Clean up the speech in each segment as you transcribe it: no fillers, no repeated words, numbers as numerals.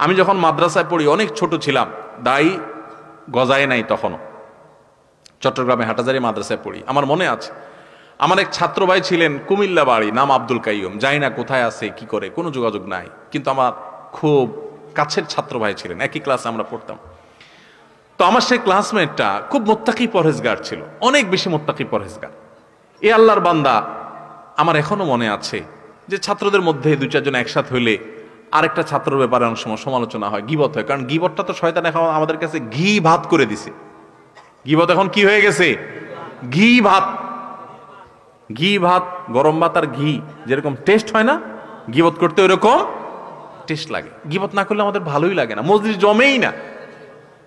আমি যখন মাদ্রাসায় পড়ি, অনেক ছোট ছিলাম, দাড়ি গজায় নাই তখনও, চট্টগ্রামে হাটাজারি মাদ্রাসায় পড়ি। আমার মনে আছে আমার এক ছাত্র ভাই ছিলেন, কুমিল্লা বাড়ি, নাম আব্দুল কাইয়ুম। জানি না কোথায় আছে, কি করে, কোনো যোগাযোগ নাই, কিন্তু আমার খুব কাছের ছাত্র ভাই ছিলেন, একই ক্লাসে আমরা পড়তাম। তো আমার সেই ক্লাসমেটটা খুব মোত্তাকি পরহেজগার ছিল, অনেক বেশি মোত্তাকি পরহেজগার। এ আল্লাহর বান্দা, আমার এখনো মনে আছে যে ছাত্রদের মধ্যে দুই চারজন একসাথে হইলে আরেকটা ছাত্রের ব্যাপারে অনেক সময় সমালোচনা হয়, গীবত হয়। কারণ গীবতটা তো শয়তান এখন আমাদের কাছে ঘি ভাত করে দিছে। গীবত এখন কি হয়ে গেছে? ঘি ভাত। ঘি ভাত, গরম ভাত আর ঘি যেরকম টেস্ট হয় না, গীবত করতে ওইরকম টেস্ট লাগে। গীবত না করলে আমাদের ভালোই লাগে না, মজলিস জমেই না।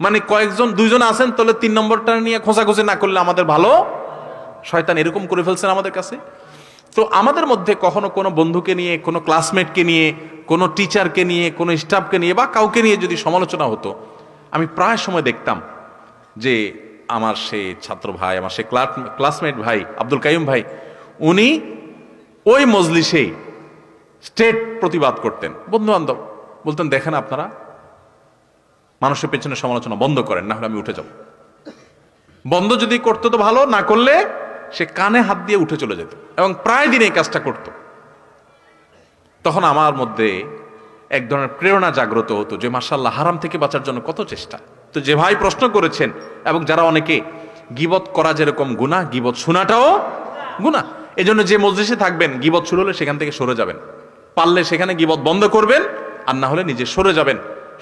মানে কয়েকজন দুইজন আছেন, তাহলে 3 নম্বরটা নিয়ে খোঁচাখুচি না করলে আমাদের ভালো। শয়তান এরকম করে ফেলছেন আমাদের কাছে। তো আমাদের মধ্যে কখনো কোনো বন্ধুকে নিয়ে, কোনো ক্লাসমেটকে নিয়ে, কোনো টিচারকে নিয়ে, কোনো স্টাফকে নিয়ে বা কাউকে নিয়ে যদি সমালোচনা হতো, আমি প্রায় সময় দেখতাম যে আমার সে ছাত্র ভাই, আমার সে ক্লাসমেট ভাই আব্দুল কাইয়ুম ভাই, উনি ওই মজলিসেই স্টেট প্রতিবাদ করতেন। বন্ধু বান্ধব বলতেন, দেখেন আপনারা মানুষের পেছনে সমালোচনা বন্ধ করেন, না হলে আমি উঠে যাব। বন্ধ যদি করতো তো ভালো, না করলে সে কানে হাত দিয়ে উঠে চলে যেত, এবং প্রায় দিন এই কাজটা করত। তখন আমার মধ্যে এক ধরনের প্রেরণা জাগ্রত হতো যে মাশাআল্লাহ, হারাম থেকে বাঁচার জন্য কত চেষ্টা। তো যে ভাই প্রশ্ন করেছেন, এবং যারা অনেকে, গীবত করা যেরকম গুনাহ, গীবত শোনাটাও গুনাহ। এজন্য যে মজলিসে থাকবেন, গীবত শুরু হলে সেখান থেকে সরে যাবেন, পারলে সেখানে গীবত বন্ধ করবেন, আর না হলে নিজে সরে যাবেন,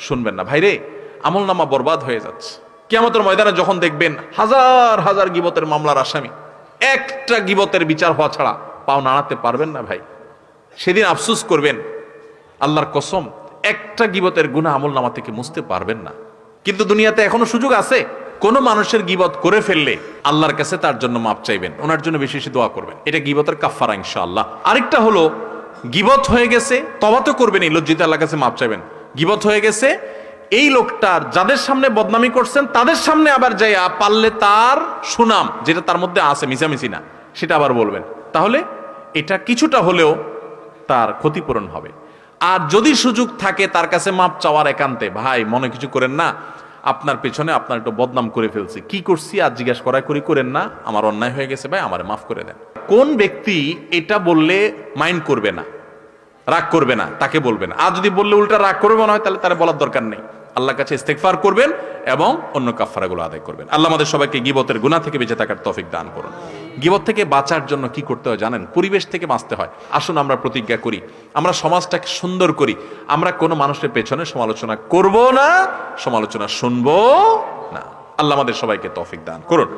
শুনবেন না। ভাইরে, আমলনামা বরবাদ হয়ে যাচ্ছে। কিয়ামতের ময়দানে যখন দেখবেন হাজার হাজার গীবতের মামলার আসামি, একটা গীবতের বিচার হওয়া ছাড়া পাও নাড়াতে পারবেন না ভাই, সেদিন আফসোস করবেন। আল্লাহর কসম, একটা গীবতের গুনাহ আমলনামা থেকে মুছতে পারবেন না। কিন্তু দুনিয়াতে এখনো সুযোগ আছে, কোন মানুষের গীবত করে ফেললে আল্লাহর কাছে তার জন্য মাপ চাইবেন, ওনার জন্য বেশি বেশি দোয়া করবেন। এটা গীবতের কাফারা ইনশাআল্লাহ। আরেকটা হলো, গীবত হয়ে গেছে, তওবা তো করবেন, এই লজ্জিত আল্লাহর কাছে মাপ চাইবেন। গীবত হয়ে গেছে, এই লোকটার যাদের সামনে বদনামি করছেন তাদের সামনে আবার যাইয়া পারলে তার সুনাম যেটা তার মধ্যে আছে, মিছামিছি না, সেটা আবার বলবেন। তাহলে এটা কিছুটা হলেও তার ক্ষতিপূরণ হবে। আর যদি সুযোগ থাকে তার কাছে মাপ চাওয়ার একান্তে, ভাই মনে কিছু করেন না, আপনার পেছনে আপনার একটু বদনাম করে ফেলছি, কি করছি আর জিজ্ঞাসা করি করেন না, আমার অন্যায় হয়ে গেছে ভাই, আমারে মাফ করে দেন। কোন ব্যক্তি এটা বললে মাইন্ড করবে না, রাগ করবে না, তাকে বলবেন। আর যদি বললে উল্টা রাগ করবে মনে হয়, তাহলে তারা বলার দরকার নেই। আল্লাহর কাছে ইস্তেগফার করবেন এবং অন্য কাফারাগুলো আদায় করবেন। আল্লাহ আমাদের সবাইকে গীবতের গুনাহ থেকে বেঁচে থাকার তৌফিক দান করুন। গীবত থেকে বাঁচার জন্য কি করতে হয় জানেন? পরিবেশ থেকে বাঁচতে হয়। আসুন আমরা প্রতিজ্ঞা করি, আমরা সমাজটাকে সুন্দর করি, আমরা কোনো মানুষের পেছনে সমালোচনা করব না, সমালোচনা শুনবো না। আল্লাহ আমাদের সবাইকে তৌফিক দান করুন।